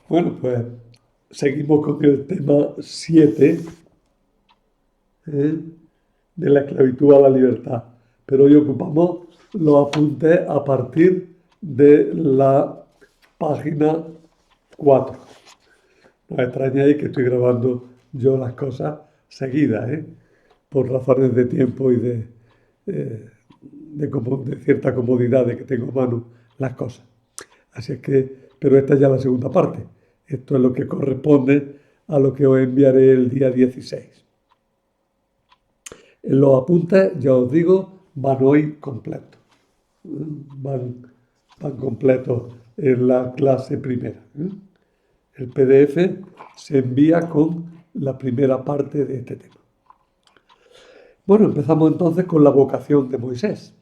Bueno, pues seguimos con el tema 7, ¿eh? De la esclavitud a la libertad. Pero hoy ocupamos los apuntes a partir de la página 4. No extrañéis que estoy grabando yo las cosas seguidas, ¿eh? Por razones de tiempo y de cierta comodidad de que tengo a mano las cosas. Así es que, pero esta es ya la segunda parte. Esto es lo que corresponde a lo que os enviaré el día 16. En los apuntes, ya os digo, van hoy completos. Van completos en la clase primera. El PDF se envía con la primera parte de este tema. Bueno, empezamos entonces con la vocación de Moisés.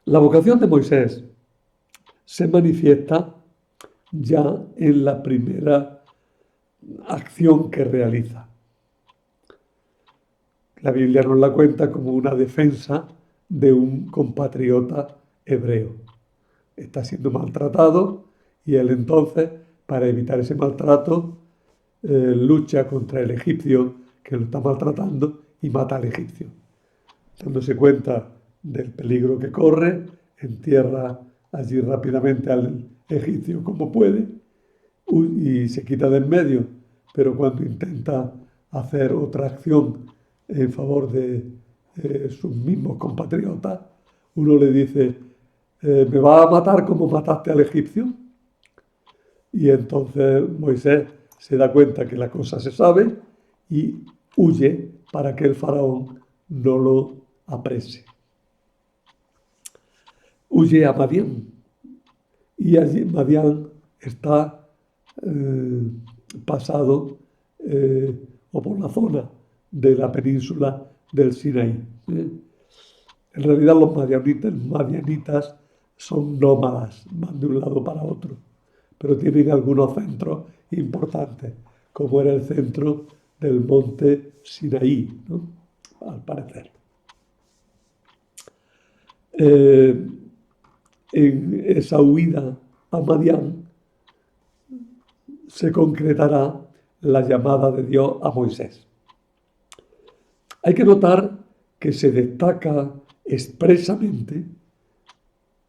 La vocación de Moisés se manifiesta ya en la primera acción que realiza. La Biblia nos la cuenta como una defensa de un compatriota hebreo. Está siendo maltratado y él entonces, para evitar ese maltrato, lucha contra el egipcio que lo está maltratando y mata al egipcio. Dándose cuenta del peligro que corre, entierra allí rápidamente al egipcio como puede y se quita de en medio, pero cuando intenta hacer otra acción en favor de sus mismos compatriotas, uno le dice, ¿me vas a matar como mataste al egipcio? Y entonces Moisés se da cuenta que la cosa se sabe y huye para que el faraón no lo aprese. Huye a Madián y allí Madián está pasado o por la zona de la península del Sinaí. En realidad los madianitas son nómadas, van de un lado para otro, pero tienen algunos centros importantes, como era el centro del monte Sinaí, ¿no? Al parecer. En esa huida a Madián se concretará la llamada de Dios a Moisés. Hay que notar que se destaca expresamente,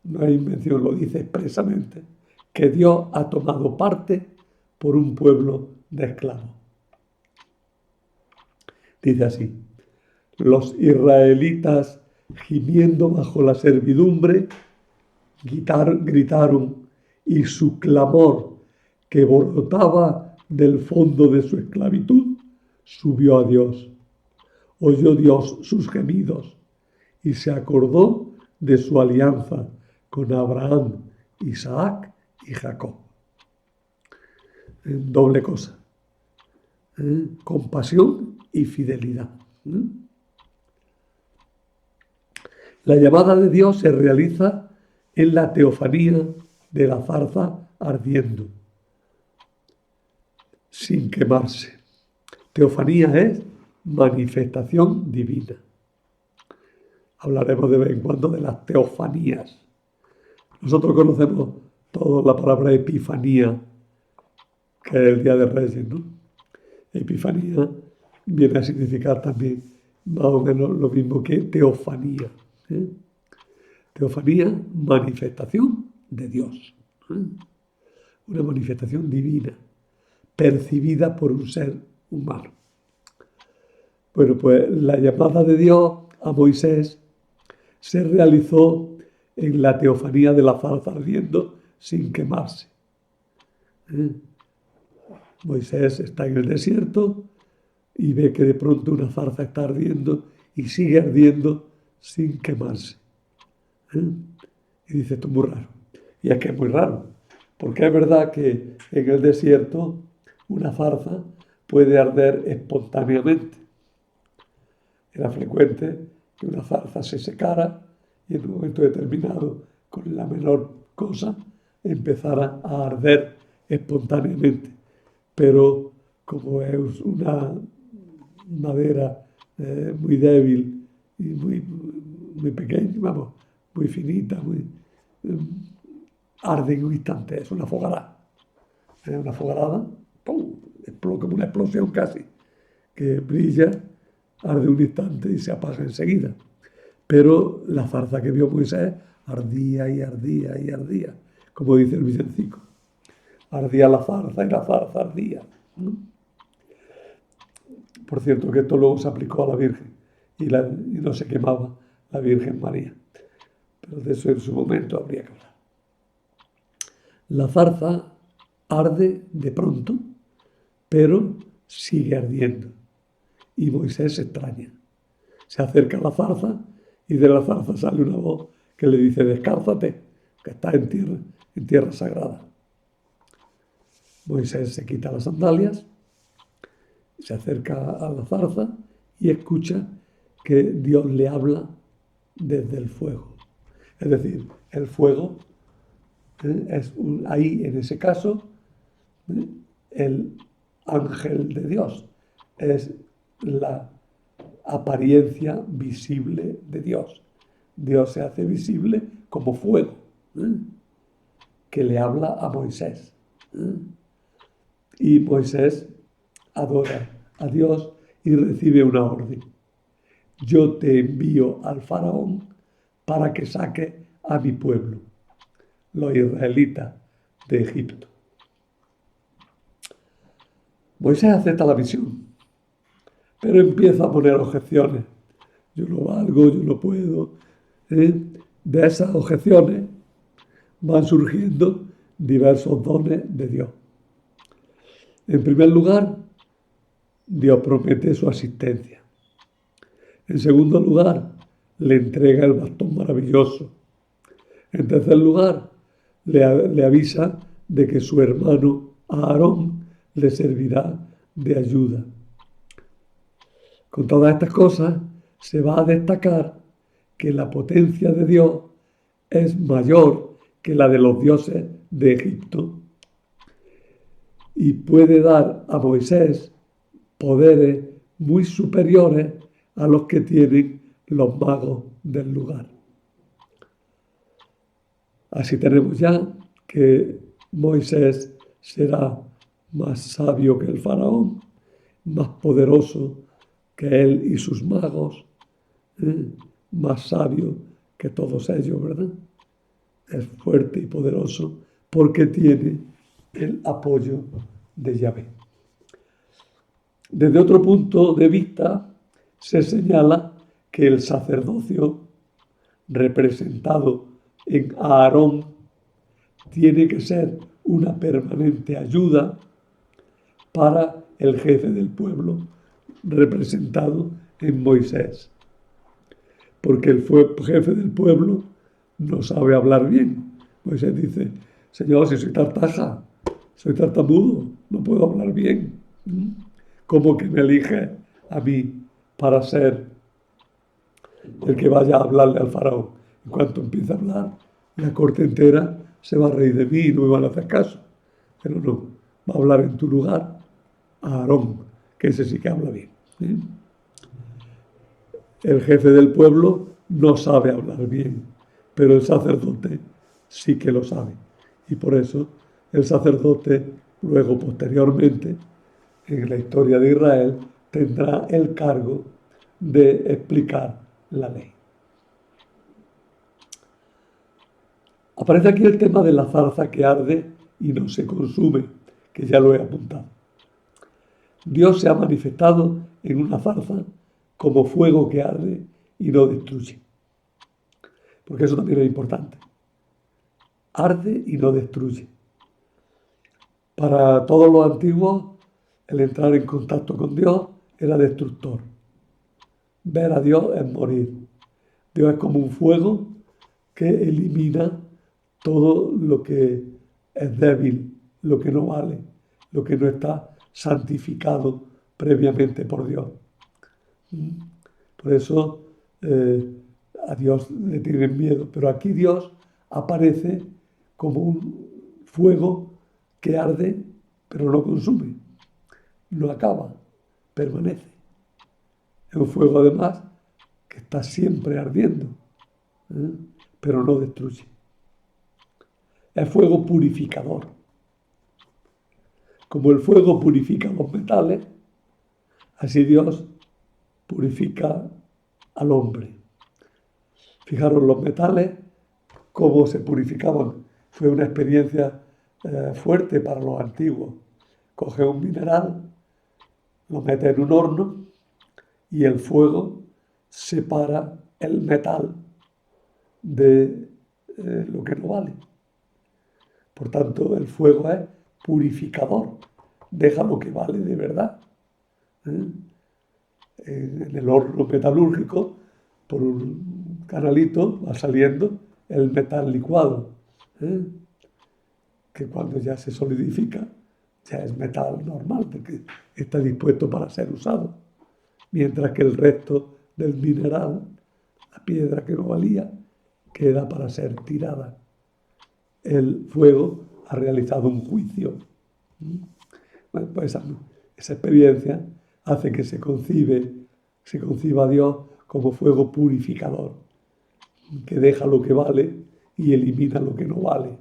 no hay invención, lo dice expresamente, que Dios ha tomado parte por un pueblo de esclavos. Dice así, los israelitas gimiendo bajo la servidumbre gritaron y su clamor que brotaba del fondo de su esclavitud subió a Dios. Oyó Dios sus gemidos y se acordó de su alianza con Abraham, Isaac y Jacob. Doble cosa. Compasión y fidelidad. La llamada de Dios se realiza en la teofanía de la zarza ardiendo, sin quemarse. Teofanía es manifestación divina. Hablaremos de vez en cuando de las teofanías. Nosotros conocemos todos la palabra epifanía, que es el Día de Reyes, ¿no? Epifanía viene a significar también más o menos lo mismo que teofanía. Teofanía, manifestación de Dios. Una manifestación divina, percibida por un ser humano. Bueno, pues la llamada de Dios a Moisés se realizó en la teofanía de la zarza ardiendo sin quemarse. Moisés está en el desierto y ve que de pronto una zarza está ardiendo y sigue ardiendo sin quemarse. Y dice, esto es muy raro. Y es que es muy raro, porque es verdad que en el desierto una zarza puede arder espontáneamente. Era frecuente que una zarza se secara y en un momento determinado, con la menor cosa, empezara a arder espontáneamente. Pero como es una madera muy débil y muy pequeña, vamos, muy finita, arde en un instante, es una fogarada. Es una fogarada, ¡pum! Como una explosión casi, que brilla, arde un instante y se apaga enseguida. Pero la zarza que vio Moisés ardía y ardía y ardía, como dice el villancico. Ardía la zarza y la zarza ardía. Por cierto, que esto luego se aplicó a la Virgen y no se quemaba la Virgen María. Pero de eso en su momento habría que hablar. La zarza arde de pronto, pero sigue ardiendo. Y Moisés se extraña. Se acerca a la zarza y de la zarza sale una voz que le dice: descálzate, que estás en tierra sagrada. Moisés se quita las sandalias, se acerca a la zarza y escucha que Dios le habla desde el fuego. Es decir, el fuego es ahí, en ese caso, el ángel de Dios. Es la apariencia visible de Dios. Dios se hace visible como fuego, que le habla a Moisés. Y Moisés adora a Dios y recibe una orden. Yo te envío al faraón para que saque a mi pueblo, los israelitas de Egipto. Moisés acepta la misión, pero empieza a poner objeciones. Yo no valgo, yo no puedo. De esas objeciones van surgiendo diversos dones de Dios. En primer lugar, Dios promete su asistencia. En segundo lugar, le entrega el bastón maravilloso. En tercer lugar, le avisa de que su hermano Aarón le servirá de ayuda. Con todas estas cosas, se va a destacar que la potencia de Dios es mayor que la de los dioses de Egipto y puede dar a Moisés poderes muy superiores a los que tienen los magos del lugar. Así tenemos ya que Moisés será más sabio que el faraón, más poderoso que él y sus magos, más sabio que todos ellos, ¿verdad? Es fuerte y poderoso porque tiene el apoyo de Yahvé. Desde otro punto de vista, se señala que el sacerdocio representado en Aarón tiene que ser una permanente ayuda para el jefe del pueblo, representado en Moisés. Porque el jefe del pueblo no sabe hablar bien. Moisés dice: Señor, si soy tartaja, soy tartamudo, no puedo hablar bien. ¿Cómo que me elige a mí para ser el que vaya a hablarle al faraón? En cuanto empiece a hablar, la corte entera se va a reír de mí y no me van a hacer caso. Pero no, va a hablar en tu lugar a Aarón, que ese sí que habla bien. El jefe del pueblo no sabe hablar bien, pero el sacerdote sí que lo sabe. Y por eso el sacerdote, luego, posteriormente, en la historia de Israel, tendrá el cargo de explicar la ley. Aparece aquí el tema de la zarza que arde y no se consume, que ya lo he apuntado. Dios se ha manifestado en una zarza como fuego que arde y no destruye. Porque eso también es importante. Arde y no destruye. Para todos los antiguos, el entrar en contacto con Dios era destructor. Ver a Dios es morir. Dios es como un fuego que elimina todo lo que es débil, lo que no vale, lo que no está santificado previamente por Dios. Por eso a Dios le tienen miedo, pero aquí Dios aparece como un fuego que arde, pero no consume, no acaba, permanece. Es un fuego además que está siempre ardiendo, pero no destruye. es fuego purificador. Como el fuego purifica los metales, así Dios purifica al hombre. Fijaros, los metales, cómo se purificaban. Fue una experiencia fuerte para los antiguos. Coge un mineral, lo mete en un horno y el fuego separa el metal de lo que no vale. Por tanto, el fuego es purificador. Deja lo que vale de verdad. En el horno metalúrgico, por un canalito, va saliendo el metal licuado, que cuando ya se solidifica, ya es metal normal, porque está dispuesto para ser usado. Mientras que el resto del mineral, la piedra que no valía, queda para ser tirada. El fuego ha realizado un juicio. Bueno, pues esa experiencia hace que se conciba a Dios como fuego purificador, que deja lo que vale y elimina lo que no vale.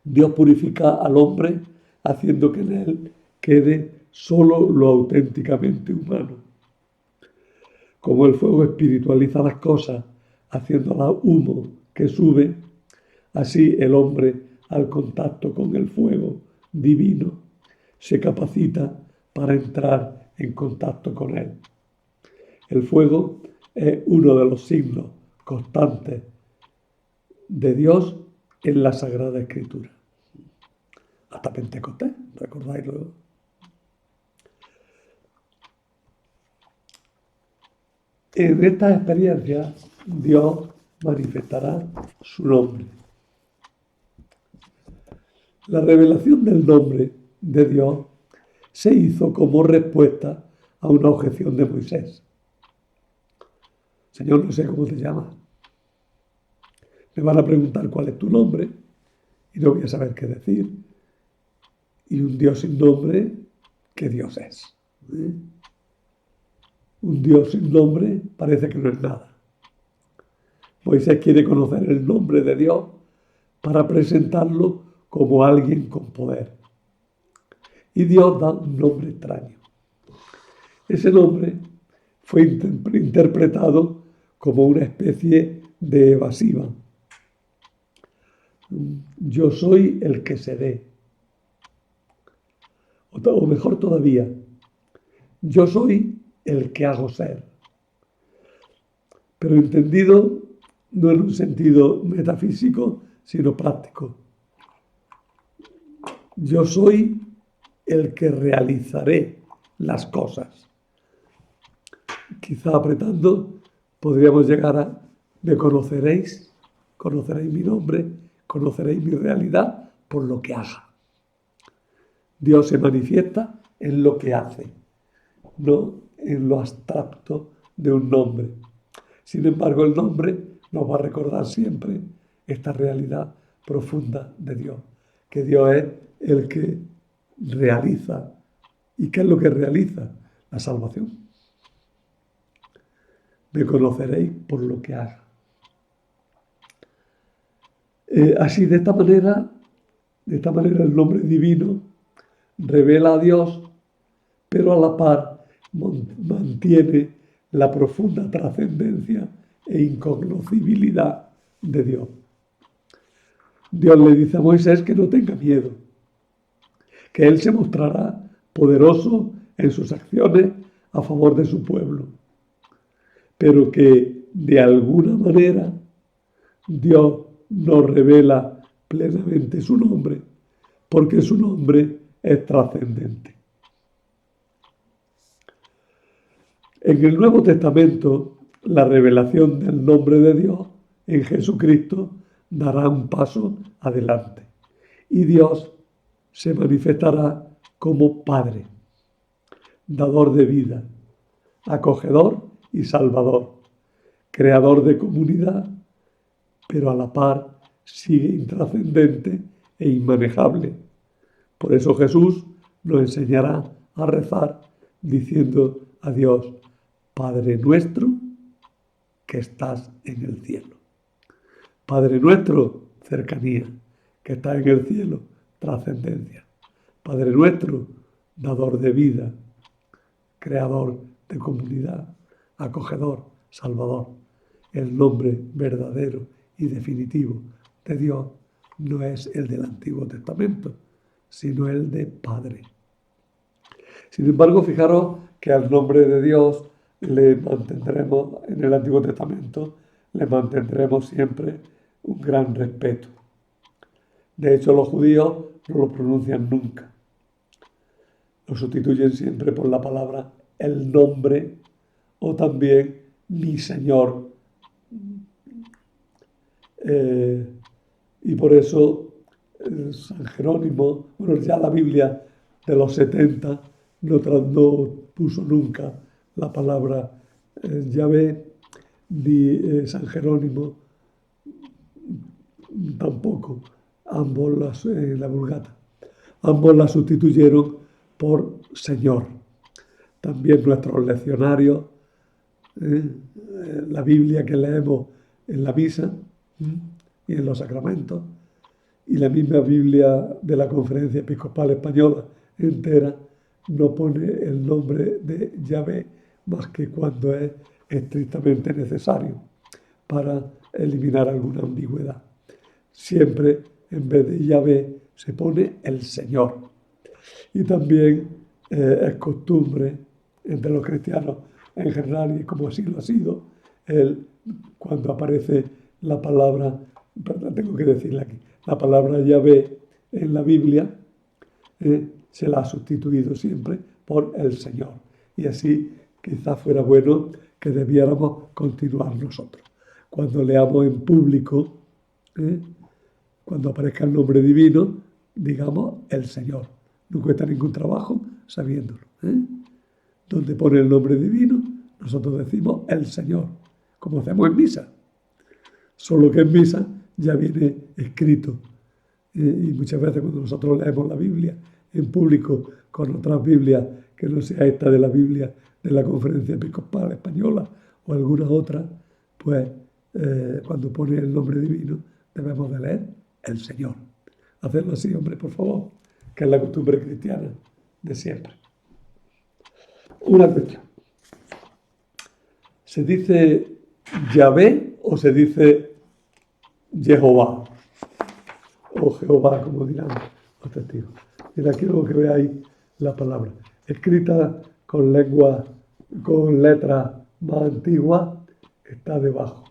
Dios purifica al hombre haciendo que en él quede solo lo auténticamente humano. Como el fuego espiritualiza las cosas, haciéndolas humo que sube, así el hombre, al contacto con el fuego divino, se capacita para entrar en contacto con él. El fuego es uno de los signos constantes de Dios en la Sagrada Escritura. Hasta Pentecostés, ¿recordáis luego? En estas experiencias Dios manifestará su nombre. La revelación del nombre de Dios se hizo como respuesta a una objeción de Moisés. Señor, no sé cómo te llamas. Me van a preguntar cuál es tu nombre y no voy a saber qué decir. Y un Dios sin nombre, ¿qué Dios es? Un Dios sin nombre parece que no es nada. Moisés quiere conocer el nombre de Dios para presentarlo como alguien con poder. Y Dios da un nombre extraño. Ese nombre fue interpretado como una especie de evasiva. Yo soy el que seré. O mejor todavía, yo soy el que hago ser. Pero entendido no en un sentido metafísico, sino práctico. Yo soy el que realizaré las cosas. Quizá apretando podríamos llegar a me conoceréis mi nombre, conoceréis mi realidad por lo que haga. Dios se manifiesta en lo que hace, no en lo abstracto de un nombre. Sin embargo, el nombre nos va a recordar siempre esta realidad profunda de Dios, que Dios es el que realiza. ¿Y qué es lo que realiza? La salvación. Me conoceréis por lo que haga. Así, de esta manera el nombre divino revela a Dios, pero a la par mantiene la profunda trascendencia e incognoscibilidad de Dios. Dios le dice a Moisés que no tenga miedo, que él se mostrará poderoso en sus acciones a favor de su pueblo, pero que de alguna manera Dios no revela plenamente su nombre, porque su nombre es trascendente. En el Nuevo Testamento, la revelación del nombre de Dios en Jesucristo dará un paso adelante y Dios se manifestará como Padre, dador de vida, acogedor y salvador, creador de comunidad, pero a la par sigue intrascendente e inmanejable. Por eso Jesús nos enseñará a rezar diciendo a Dios, Padre nuestro que estás en el cielo. Padre nuestro, cercanía. Que está en el cielo, trascendencia. Padre nuestro, dador de vida, creador de comunidad, acogedor, salvador. El nombre verdadero y definitivo de Dios no es el del Antiguo Testamento, sino el de Padre. Sin embargo, fijaros que al nombre de Dios le mantendremos, en el Antiguo Testamento, le mantendremos siempre un gran respeto. De hecho, los judíos no lo pronuncian nunca. Lo sustituyen siempre por la palabra el nombre o también mi Señor. Y por eso San Jerónimo, bueno, ya la Biblia de los 70 no puso nunca la palabra Yahvé, ni San Jerónimo tampoco, ambos la Vulgata. Ambos la sustituyeron por Señor. También nuestros leccionarios, la Biblia que leemos en la misa y en los sacramentos, y la misma Biblia de la Conferencia Episcopal Española entera no pone el nombre de Yahvé más que cuando es estrictamente necesario para eliminar alguna ambigüedad. Siempre en vez de Yahvé se pone el Señor. Y también es costumbre entre los cristianos en general, y como así lo ha sido, cuando aparece la palabra, tengo que decirla aquí, la palabra Yahvé en la Biblia, se la ha sustituido siempre por el Señor. Y así quizás fuera bueno que debiéramos continuar nosotros. Cuando leamos en público, cuando aparezca el nombre divino, digamos el Señor. No cuesta ningún trabajo sabiéndolo. Donde pone el nombre divino, nosotros decimos el Señor, como hacemos en misa. Solo que en misa ya viene escrito. Y muchas veces cuando nosotros leemos la Biblia en público con otras Biblias que no sea esta de la Biblia de la Conferencia Episcopal Española o alguna otra, pues cuando pone el nombre divino debemos de leer el Señor. Hacerlo así, hombre, por favor, que es la costumbre cristiana de siempre. Una cuestión. ¿Se dice Yahvé o se dice Jehová? O Jehová, como dirán los testigos. Mira, quiero que veáis la palabra. Escrita con letras más antiguas, está debajo.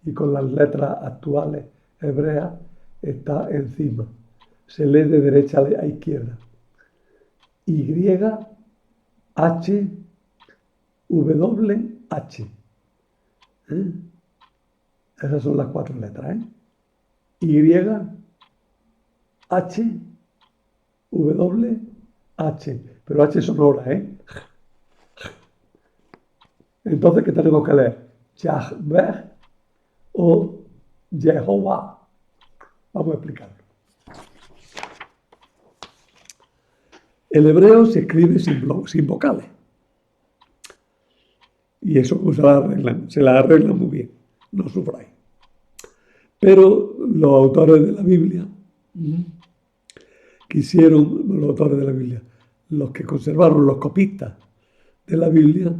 Y con las letras actuales hebreas, está encima. Se lee de derecha a izquierda. Y, H, W, H. Esas son las 4 letras. Y, H, W, H. Pero H sonora, Entonces, ¿qué tenemos que leer? Yahvé o Jehová. Vamos a explicarlo. El hebreo se escribe sin vocales. Y eso pues, se la arreglan muy bien. No sufráis. Pero los autores de la Biblia los que conservaron, los copistas de la Biblia,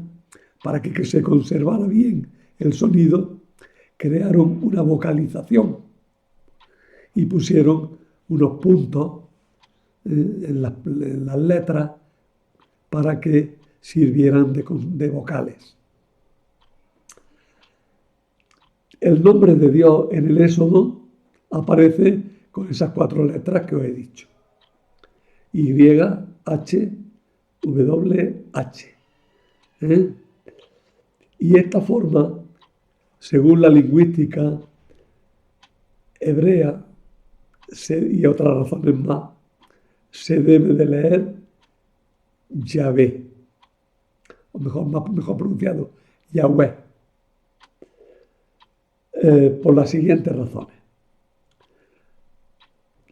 para que se conservara bien el sonido, crearon una vocalización y pusieron unos puntos en las letras para que sirvieran de vocales. El nombre de Dios en el Éxodo aparece con esas 4 letras que os he dicho. Y, H, W, H. Y esta forma, según la lingüística hebrea y otras razones más, se debe de leer Yahvé, o mejor pronunciado, Yahweh, por las siguientes razones.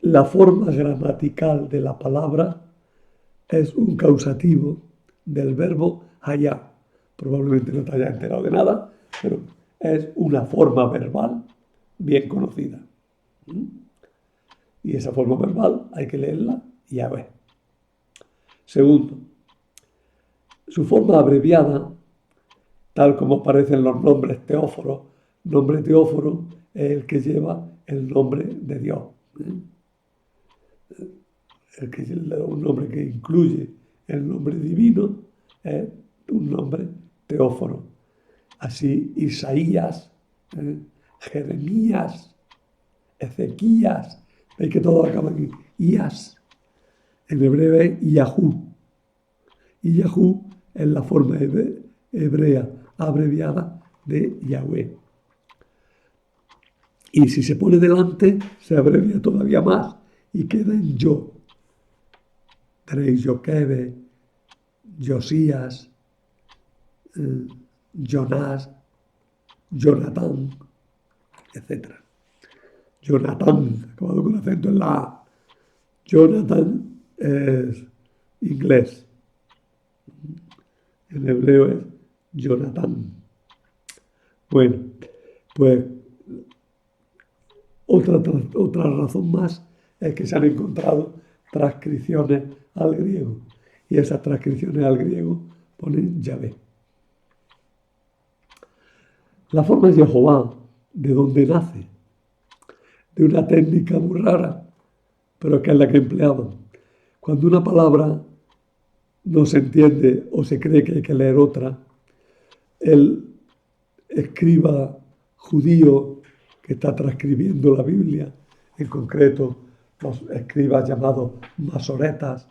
La forma gramatical de la palabra es un causativo del verbo hayá. Probablemente no te hayas enterado de nada, pero es una forma verbal bien conocida. ¿Mm? Y esa forma verbal hay que leerla Yahvé. Segundo, su forma abreviada, tal como aparecen los nombres teóforos. Nombre teóforo es el que lleva el nombre de Dios. Un nombre que incluye el nombre divino es un nombre teóforo. Así Isaías, Jeremías, Ezequías, veis que todos acaban en Ias. En hebreo es Yahú. Y Yahú es la forma hebrea abreviada de Yahweh. Y si se pone delante, se abrevia todavía más y queda en Yo. Tenéis Yoquebe, Josías, Jonás, Jonatán, etc. Jonatán, acabado con acento en la A. Jonathan es inglés. En hebreo es Jonatán. Bueno, pues otra razón más es que se han encontrado transcripciones al griego. Y esas transcripciones al griego ponen Yahvé. La forma de Jehová, de donde nace, de una técnica muy rara, pero que es la que empleaban. Cuando una palabra no se entiende o se cree que hay que leer otra, el escriba judío que está transcribiendo la Biblia, en concreto los escribas llamados masoretas,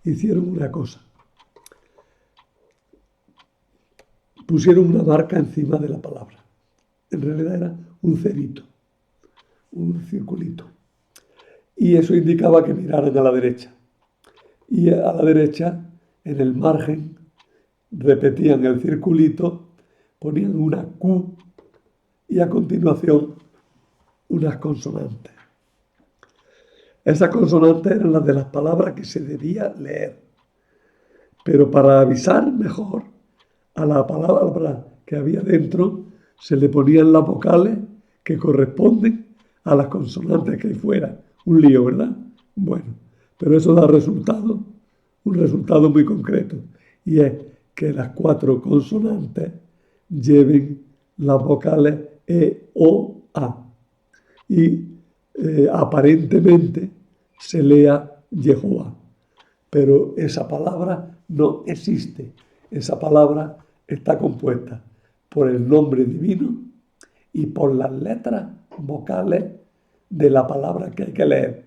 hicieron una cosa. Pusieron una marca encima de la palabra. En realidad era un cerito, un circulito. Y eso indicaba que miraran a la derecha. Y a la derecha, en el margen, repetían el circulito, ponían una Q y a continuación unas consonantes. Esas consonantes eran las de las palabras que se debía leer. Pero para avisar mejor a la palabra que había dentro, se le ponían las vocales que corresponden a las consonantes que hay fuera. Un lío, ¿verdad? Bueno, pero eso da un resultado muy concreto. Y es que las 4 consonantes lleven las vocales E, O, A. Y aparentemente se lea Jehová. Pero esa palabra no existe. Esa palabra está compuesta por el nombre divino y por las letras vocales de la palabra que hay que leer,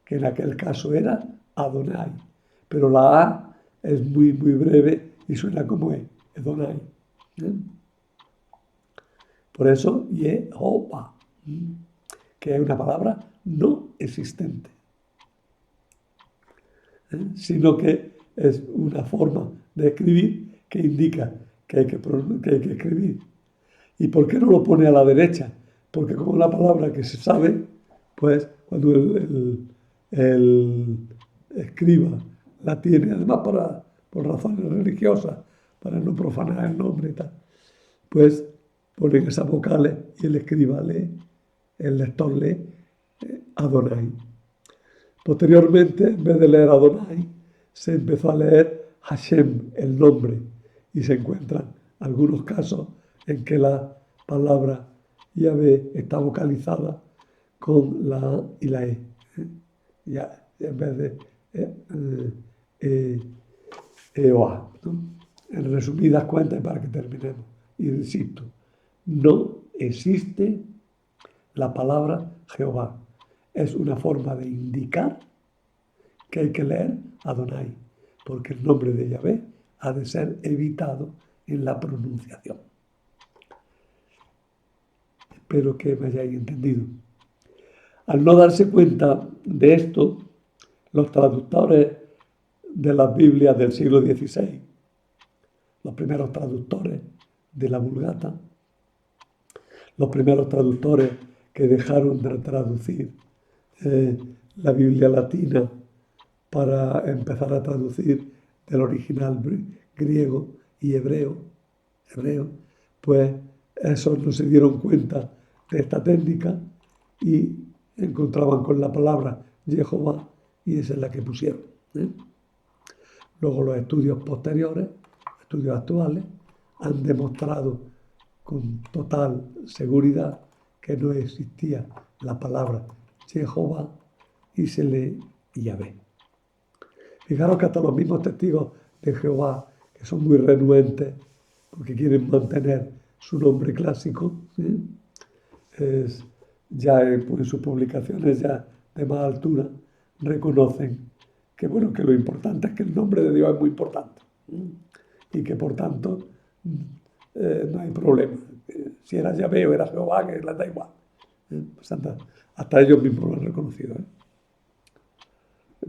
que en aquel caso era Adonai. Pero la A es muy, muy breve y suena como es, Adonai. Por eso, Jehová, que es una palabra no existente, sino que es una forma de escribir que indica que hay que escribir. ¿Y por qué no lo pone a la derecha? Porque como una palabra que se sabe, pues cuando el escriba la tiene, además por razones religiosas, para no profanar el nombre y tal, pues ponen esas vocales y el escriba lee, el lector lee Adonai. Posteriormente, en vez de leer Adonai, se empezó a leer Hashem, el nombre, y se encuentran algunos casos en que la palabra Yahvé está vocalizada con la A y la E. Ya, en vez de EOA. ¿No? En resumidas cuentas, para que terminemos, y insisto, no existe la palabra Jehová. Es una forma de indicar que hay que leer Adonai, porque el nombre de Yahvé ha de ser evitado en la pronunciación. Espero que me hayáis entendido. Al no darse cuenta de esto, los traductores de las Biblias del siglo XVI, los primeros traductores de la Vulgata, los primeros traductores que dejaron de traducir la Biblia latina para empezar a traducir del original griego y hebreo, pues esos no se dieron cuenta de esta técnica y encontraban con la palabra Jehová y esa es la que pusieron. ¿eh? Luego los estudios posteriores, estudios actuales, han demostrado con total seguridad que no existía la palabra Jehová y se lee Yahvé. Fijaros que hasta los mismos testigos de Jehová, que son muy renuentes porque quieren mantener su nombre clásico, ya en sus publicaciones ya de más altura reconocen que, bueno, que lo importante es que el nombre de Dios es muy importante y que por tanto no hay problema. Si era Yahvé o era Jehová, que les da igual. Pues hasta ellos mismos lo han reconocido.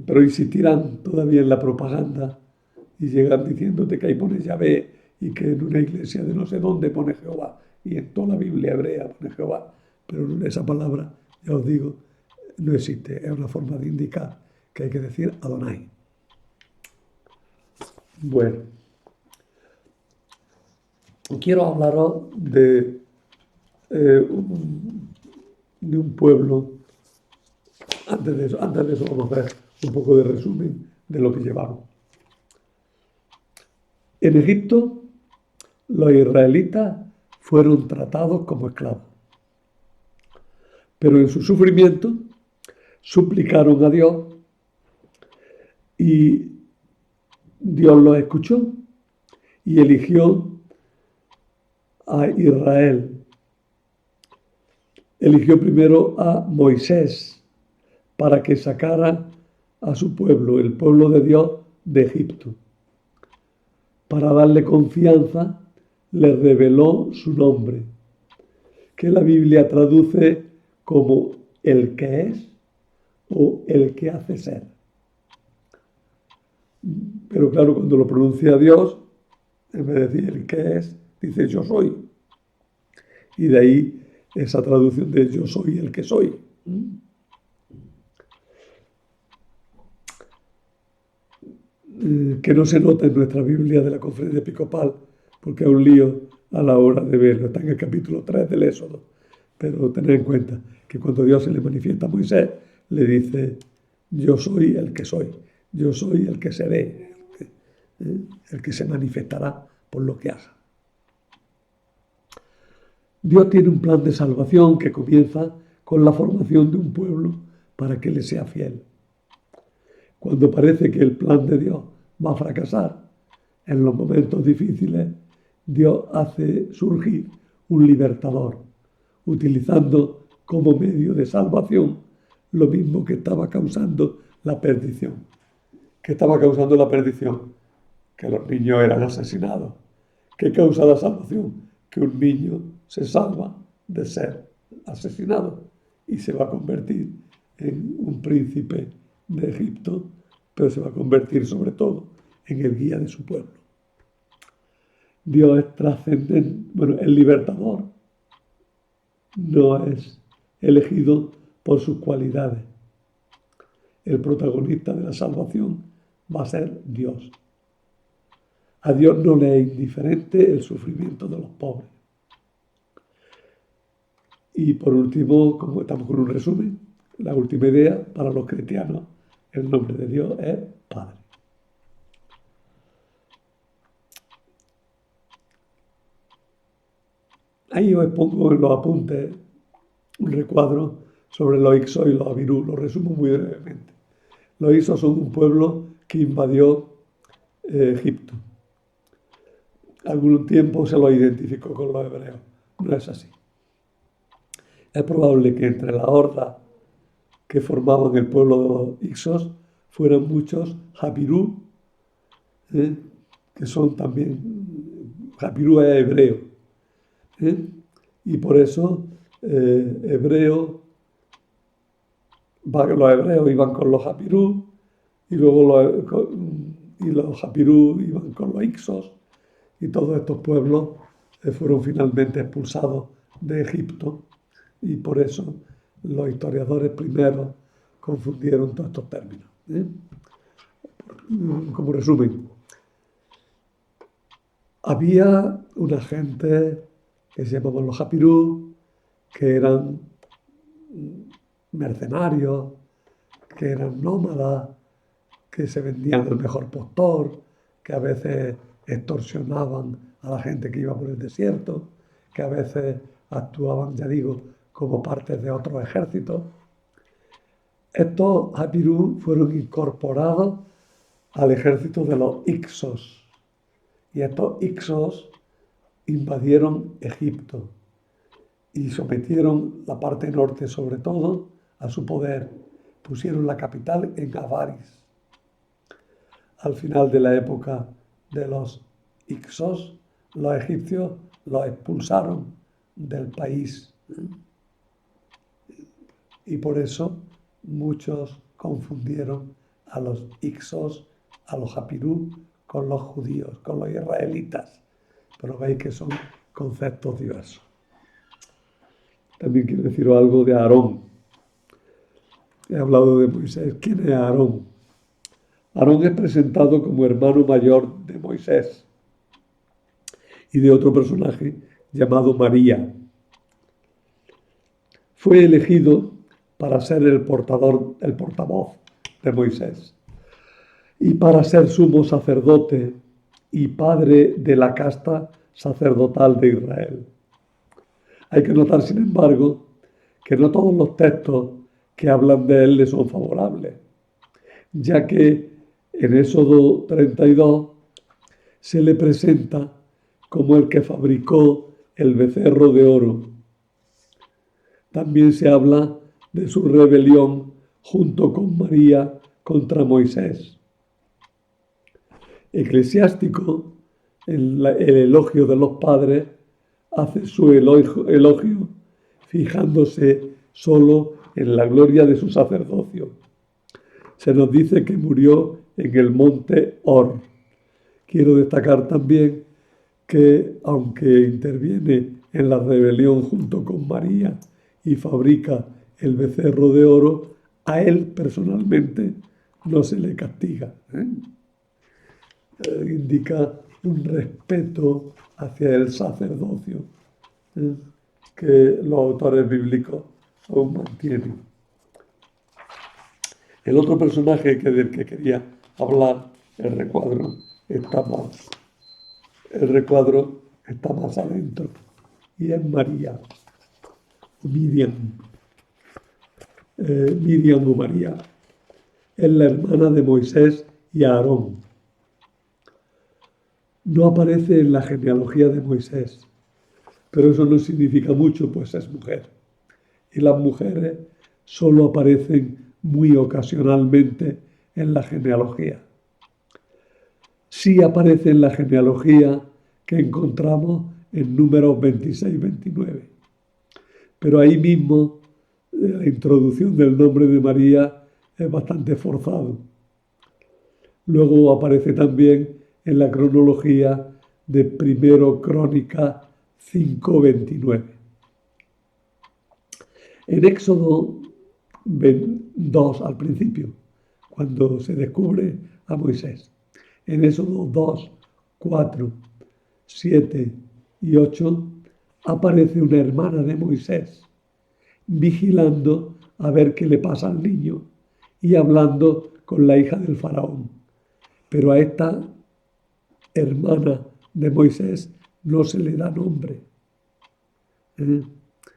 Pero insistirán todavía en la propaganda y llegan diciéndote que ahí pone Yahvé y que en una iglesia de no sé dónde pone Jehová y en toda la Biblia hebrea pone Jehová. Pero esa palabra, ya os digo, no existe. Es una forma de indicar que hay que decir Adonai. Bueno, quiero hablaros de un pueblo. Antes de eso vamos a ver un poco de resumen de lo que llevamos. En Egipto, los israelitas fueron tratados como esclavos, pero en su sufrimiento suplicaron a Dios y Dios los escuchó y eligió a Israel. Eligió primero a Moisés para que sacara a su pueblo, el pueblo de Dios, de Egipto. Para darle confianza, le reveló su nombre, que la Biblia traduce como el que es o el que hace ser. Pero claro, cuando lo pronuncia Dios, en vez de decir el que es, dice yo soy. Y de ahí esa traducción de yo soy el que soy. Que no se nota en nuestra Biblia de la Conferencia Episcopal, porque es un lío a la hora de verlo. Está en el capítulo 3 del Éxodo. Pero tened en cuenta que cuando Dios se le manifiesta a Moisés, le dice, yo soy el que soy, yo soy el que seré, el que se manifestará por lo que haga. Dios tiene un plan de salvación que comienza con la formación de un pueblo para que le sea fiel. Cuando parece que el plan de Dios va a fracasar, en los momentos difíciles, Dios hace surgir un libertador, utilizando como medio de salvación lo mismo que estaba causando la perdición. ¿Qué estaba causando la perdición? Que los niños eran asesinados. ¿Qué causa la salvación? Que un niño se salva de ser asesinado y se va a convertir en un príncipe de Egipto, pero se va a convertir sobre todo en el guía de su pueblo. Dios es trascendente, el libertador no es elegido por sus cualidades. El protagonista de la salvación va a ser Dios. A Dios no le es indiferente el sufrimiento de los pobres. Y por último, como estamos con un resumen, la última idea, para los cristianos, el nombre de Dios es Padre. Ahí os pongo en los apuntes un recuadro sobre los Ixos y los Abirú, lo resumo muy brevemente. Los Ixos son un pueblo que invadió Egipto. Algún tiempo se los identificó con los hebreos. No es así. Es probable que entre las hordas que formaban el pueblo de los Ixos fueran muchos Japirú, que son también, Japirú es hebreo, y por eso los hebreos iban con los Japirú y luego los Japirú iban con los Ixos y todos estos pueblos fueron finalmente expulsados de Egipto y por eso los historiadores primeros confundieron todos estos términos. Como resumen, había una gente que se llamaban los Japirú, que eran mercenarios, que eran nómadas, que se vendían al mejor postor, que a veces extorsionaban a la gente que iba por el desierto, que a veces actuaban, ya digo, como partes de otros ejércitos. Estos Hapirú fueron incorporados al ejército de los Hicsos, y estos Hicsos invadieron Egipto y sometieron la parte norte, sobre todo, a su poder. Pusieron la capital en Avaris. Al final de la época de los Hicsos, los egipcios los expulsaron del país. Y por eso muchos confundieron a los Hicsos, a los Hapirú, con los judíos, con los israelitas. Pero veis que son conceptos diversos. También quiero decir algo de Aarón. He hablado de Moisés. ¿Quién es Aarón? Aarón es presentado como hermano mayor de Moisés y de otro personaje llamado María. Fue elegido para ser el portavoz de Moisés y para ser sumo sacerdote y padre de la casta sacerdotal de Israel. Hay que notar, sin embargo, que no todos los textos que hablan de él le son favorables, ya que en Éxodo 32 se le presenta como el que fabricó el becerro de oro. También se habla de su rebelión junto con María contra Moisés. Eclesiástico, el elogio de los padres, hace su elogio fijándose solo en la gloria de su sacerdocio. Se nos dice que murió en el monte Hor. Quiero destacar también que, aunque interviene en la rebelión junto con María y fabrica el becerro de oro, a él personalmente no se le castiga. Indica un respeto hacia el sacerdocio que los autores bíblicos aún mantienen. El otro personaje del que quería hablar, el recuadro está más adentro, y es María, Miriam. Miriam o María es la hermana de Moisés y Aarón. No aparece en la genealogía de Moisés, pero eso no significa mucho, pues es mujer. Y las mujeres solo aparecen muy ocasionalmente en la genealogía. Sí aparece en la genealogía que encontramos en Números 26-29. Pero ahí mismo la introducción del nombre de María es bastante forzado. Luego aparece también en la cronología de Primero Crónica 5:29. En Éxodo 2, al principio, cuando se descubre a Moisés, en Éxodo 2, 4, 7 y 8, aparece una hermana de Moisés vigilando a ver qué le pasa al niño y hablando con la hija del faraón. Pero a esta hermana de Moisés no se le da nombre.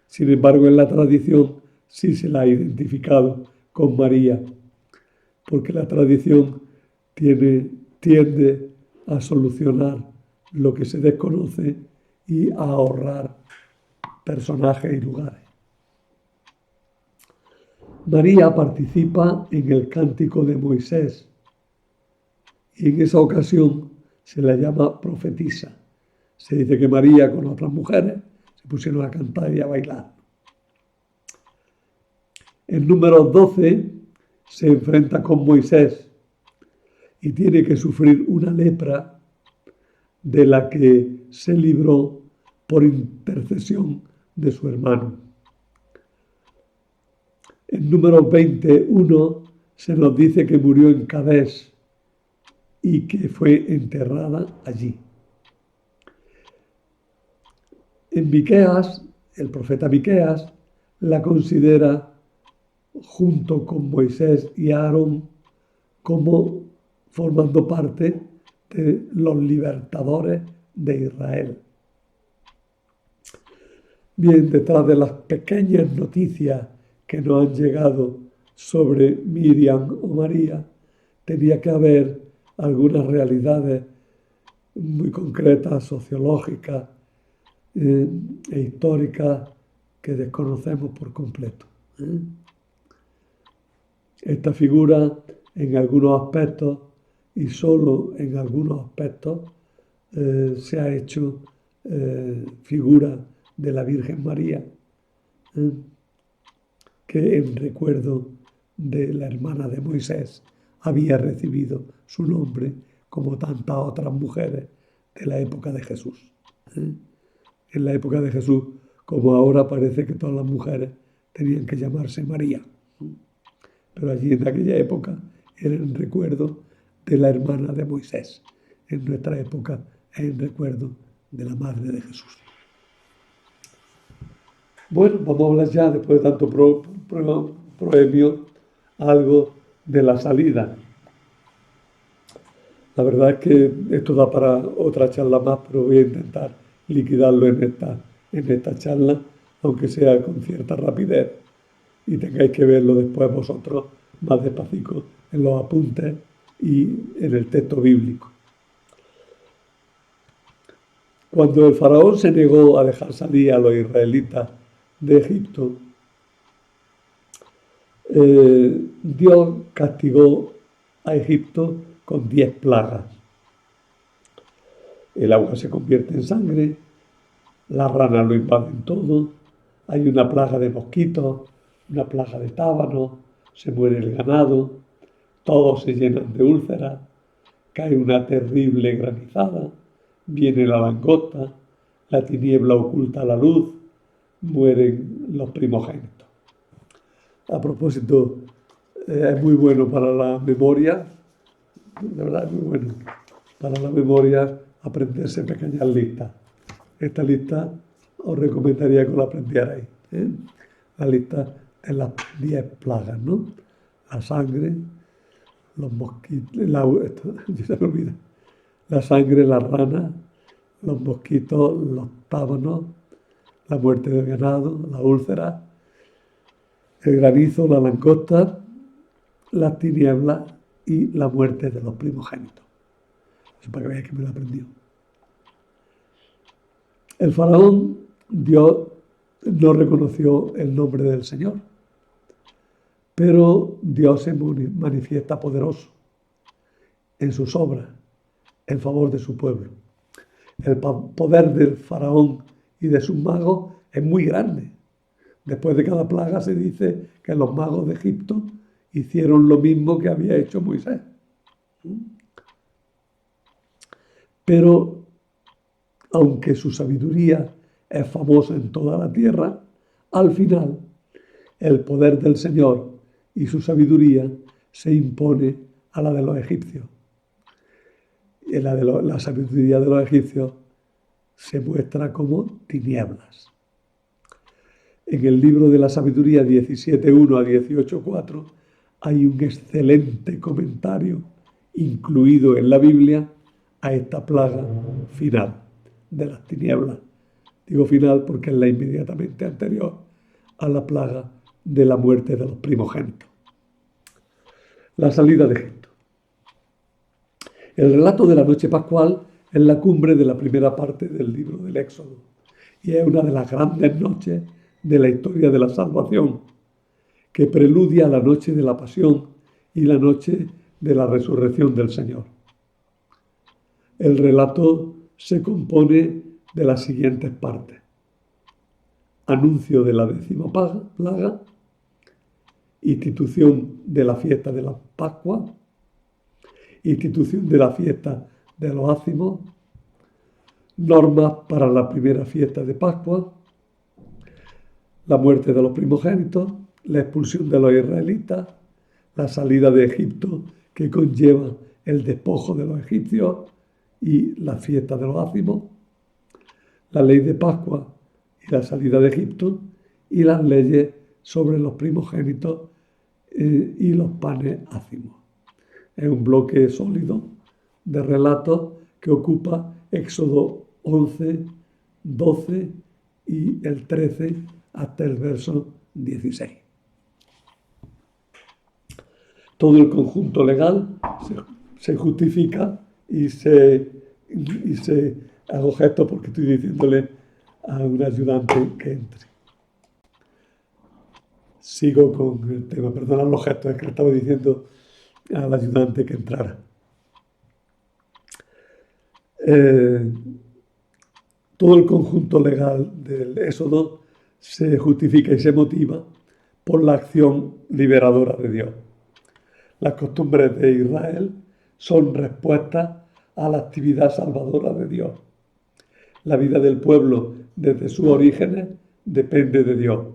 Sin embargo, en la tradición sí se la ha identificado con María, porque la tradición tiende a solucionar lo que se desconoce y a ahorrar personajes y lugares. María participa en el cántico de Moisés y en esa ocasión se la llama profetisa. Se dice que María con otras mujeres se pusieron a cantar y a bailar. En Números 12 se enfrenta con Moisés y tiene que sufrir una lepra de la que se libró por intercesión de su hermano. En Números 21 se nos dice que murió en Cadés y que fue enterrada allí. En Miqueas, el profeta Miqueas la considera, junto con Moisés y Aarón, como formando parte de los libertadores de Israel. Bien, detrás de las pequeñas noticias que nos han llegado sobre Miriam o María, tenía que haber algunas realidades muy concretas, sociológicas e históricas que desconocemos por completo. Esta figura, en algunos aspectos, y solo en algunos aspectos, se ha hecho figura de la Virgen María, que en recuerdo de la hermana de Moisés había recibido su nombre, como tantas otras mujeres de la época de Jesús. En la época de Jesús, como ahora, parece que todas las mujeres tenían que llamarse María. Pero allí en aquella época era en recuerdo de la hermana de Moisés. En nuestra época es en recuerdo de la madre de Jesús. Bueno, vamos a hablar ya, después de tanto proemio, algo de la salida. La verdad es que esto da para otra charla más, pero voy a intentar liquidarlo en esta charla, aunque sea con cierta rapidez, y tengáis que verlo después vosotros más despacito en los apuntes y en el texto bíblico. Cuando el faraón se negó a dejar salir a los israelitas de Egipto, Dios castigó a Egipto con 10 plagas. El agua se convierte en sangre, las ranas lo invaden todo, hay una plaga de mosquitos, una plaga de tábanos, se muere el ganado, todos se llenan de úlceras, cae una terrible granizada, viene la langosta, la tiniebla oculta la luz, mueren los primogénitos. A propósito, es muy bueno para la memoria, de verdad es muy bueno para la memoria aprenderse pequeñas listas. Esta lista os recomendaría que la aprendierais. La lista de las 10 plagas, ¿no? La sangre, los mosquitos, se me olvida. La sangre, las ranas, los mosquitos, los tábanos, la muerte del ganado, la úlcera, el granizo, la langosta, las tinieblas y la muerte de los primogénitos. Eso para que veáis que me lo aprendió. El faraón, Dios, no reconoció el nombre del Señor, pero Dios se manifiesta poderoso en sus obras, en favor de su pueblo. El poder del faraón y de sus magos es muy grande. Después de cada plaga se dice que los magos de Egipto hicieron lo mismo que había hecho Moisés. Pero, aunque su sabiduría es famosa en toda la tierra, al final el poder del Señor y su sabiduría se impone a la de los egipcios. Y la sabiduría de los egipcios se muestra como tinieblas. En el libro de la sabiduría 17.1 a 18.4 hay un excelente comentario incluido en la Biblia a esta plaga final de las tinieblas. Digo final porque es la inmediatamente anterior a la plaga de la muerte de los primogénitos. La salida de Egipto. El relato de la noche pascual es la cumbre de la primera parte del libro del Éxodo y es una de las grandes noches de la historia de la salvación, que preludia a la noche de la pasión y la noche de la resurrección del Señor. El relato se compone de las siguientes partes: anuncio de la 10ª plaga, institución de la fiesta de la Pascua, institución de la fiesta de los ácimos, normas para la primera fiesta de Pascua, la muerte de los primogénitos, la expulsión de los israelitas, la salida de Egipto que conlleva el despojo de los egipcios y la fiesta de los ácimos, la ley de Pascua y la salida de Egipto, y las leyes sobre los primogénitos y los panes ácimos. Es un bloque sólido de relatos que ocupa Éxodo 11, 12 y el 13 hasta el verso 16. Todo el conjunto legal se justifica y se hago gesto porque estoy diciéndole a un ayudante que entre. Sigo con el tema, perdonad los gestos, es que le estaba diciendo al ayudante que entrara. Todo el conjunto legal del Éxodo se justifica y se motiva por la acción liberadora de Dios. Las costumbres de Israel son respuestas a la actividad salvadora de Dios. La vida del pueblo desde sus orígenes depende de Dios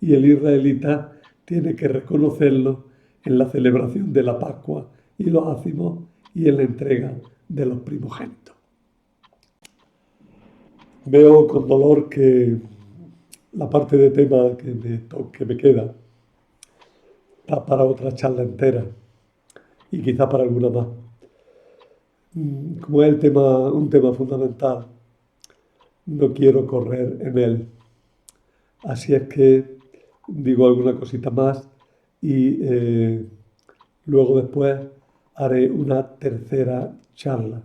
y el israelita tiene que reconocerlo en la celebración de la Pascua y los ácimos y en la entrega de los primogénitos. Veo con dolor que la parte de tema que me queda está para otra charla entera y quizá para alguna más. Como es un tema fundamental, no quiero correr en él. Así es que digo alguna cosita más y luego después haré una tercera charla.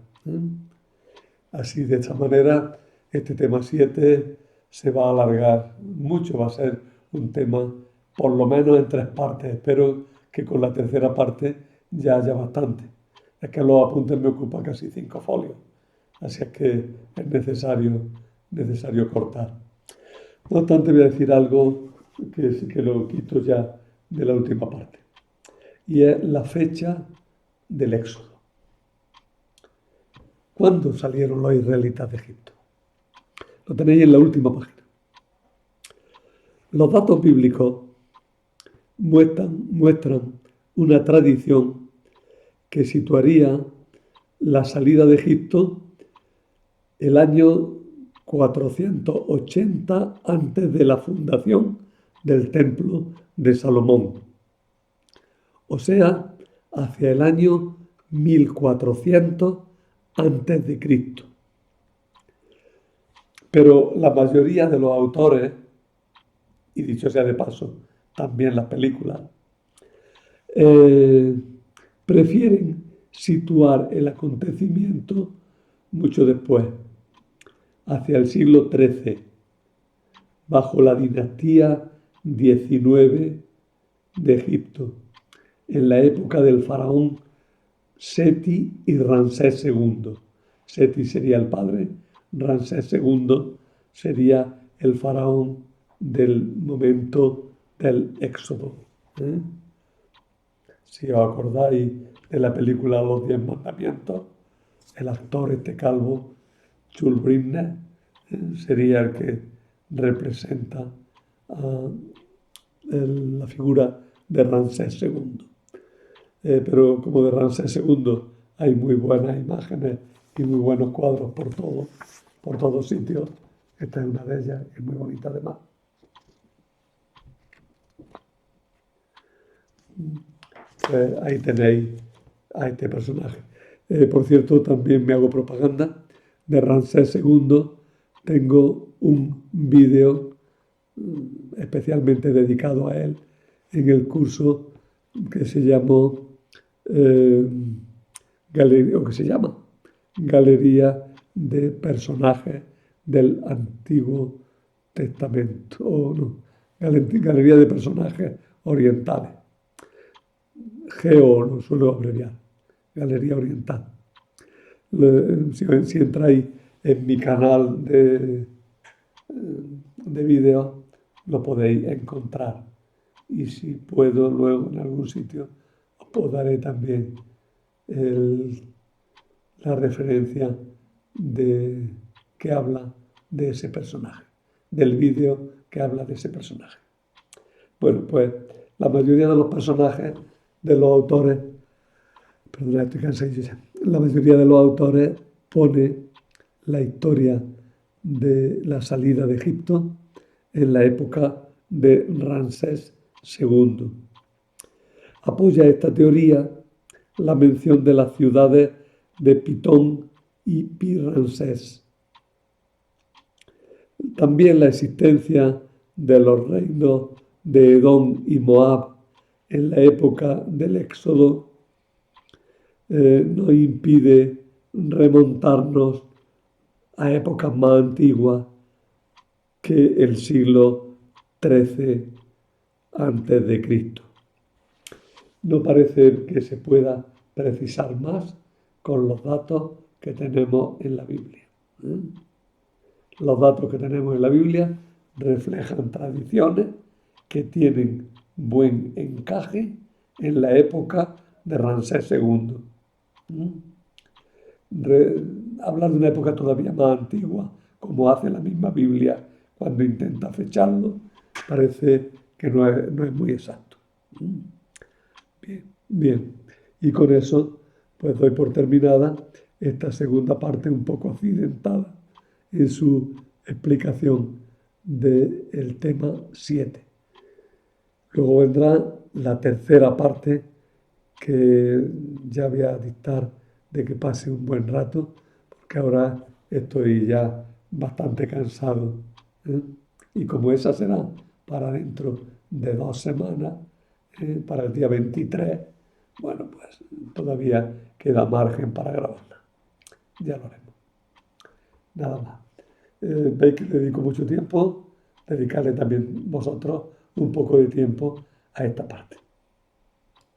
Así, de esta manera, este tema 7 se va a alargar mucho, va a ser un tema por lo menos en 3 partes. Espero que con la tercera parte ya haya bastante. Es que los apuntes me ocupan casi 5 folios, así es que es necesario cortar. No obstante, voy a decir algo que sí que lo quito ya de la última parte, y es la fecha del Éxodo. ¿Cuándo salieron los israelitas de Egipto? Lo tenéis en la última página. Los datos bíblicos muestran una tradición que situaría la salida de Egipto el año 480 antes de la fundación del templo de Salomón, o sea, hacia el año 1400 antes de Cristo. Pero la mayoría de los autores, y dicho sea de paso, también las películas, prefieren situar el acontecimiento mucho después, hacia el siglo XIII, bajo la dinastía 19 de Egipto, en la época del faraón Seti y Ramsés II. Seti sería el padre, Ramsés II sería el faraón del momento del Éxodo. Si os acordáis de la película Los 10 Mandamientos, el actor calvo, Jules Brindner, sería el que representa la figura de Ramsés II. Pero como de Ramsés II hay muy buenas imágenes y muy buenos cuadros por todos sitios, esta es una de ellas, es muy bonita además. Pues ahí tenéis a este personaje. Por cierto, también me hago propaganda de Ramsés II. Tengo un vídeo especialmente dedicado a él en el curso que se llamó Galería de Personajes del Antiguo Testamento, o no, Galería de Personajes Orientales. GEO lo suelo abreviar, Galería Oriental. Si entráis en mi canal de vídeos, lo podéis encontrar. Y si puedo, luego en algún sitio, os daré también la referencia que habla de ese personaje, del vídeo que habla de ese personaje. Bueno, pues la mayoría de los personajes de los autores, perdón, estoy cansado ya, la mayoría de los autores pone la historia de la salida de Egipto en la época de Ramsés II. Apoya esta teoría la mención de las ciudades de Pitón y Pi-Ramsés. También la existencia de los reinos de Edom y Moab en la época del Éxodo nos impide remontarnos a épocas más antiguas que el siglo XIII antes de Cristo. No parece que se pueda precisar más con los datos que tenemos en la Biblia. Los datos que tenemos en la Biblia reflejan tradiciones que tienen buen encaje en la época de Ramsés II. Hablar de una época todavía más antigua, como hace la misma Biblia cuando intenta fecharlo, parece que no es muy exacto. Bien, bien. Y con eso, pues doy por terminada esta segunda parte un poco accidentada en su explicación del tema 7. Luego vendrá la tercera parte que ya voy a dictar de que pase un buen rato, porque ahora estoy ya bastante cansado. Y como esa será para dentro de 2 semanas, para el día 23, bueno, pues todavía queda margen para grabarla. Ya lo haremos. Nada más. Veis que le dedico mucho tiempo, dedicarle también vosotros un poco de tiempo a esta parte.